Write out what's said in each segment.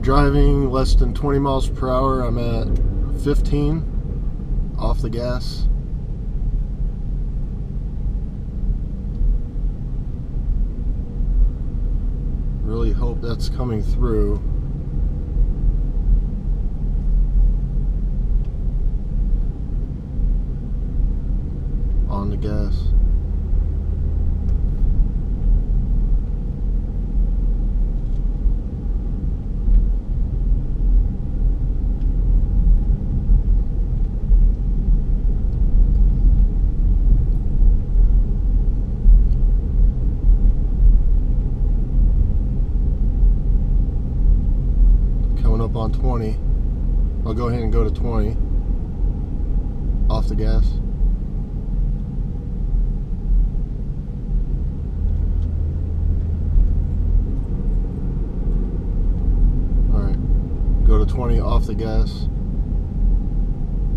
Driving less than 20 miles per hour. I'm at 15 off the gas. Really hope that's coming through. On the gas. Up on 20. I'll go ahead and go to 20 off the gas. Alright, go to 20 off the gas.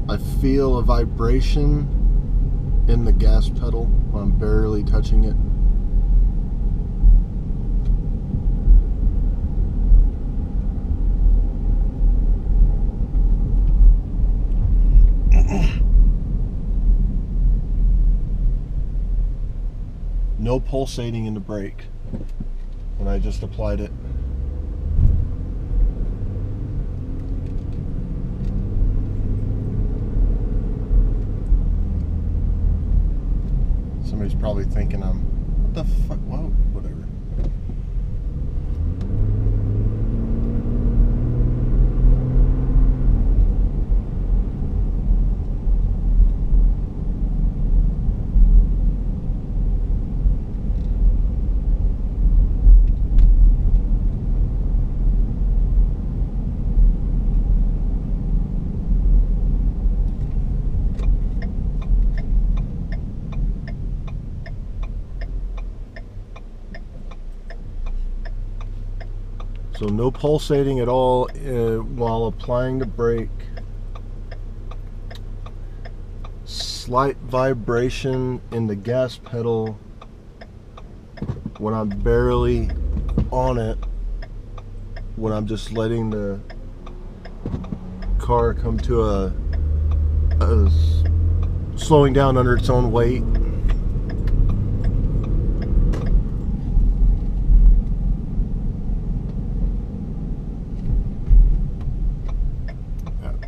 I feel a vibration in the gas pedal when I'm barely touching it. No pulsating in the brake when I just applied it. Somebody's probably thinking what the fuck, whoa, whatever. So no pulsating at all while applying the brake. Slight vibration in the gas pedal when I'm barely on it, when I'm just letting the car come to a slowing down under its own weight.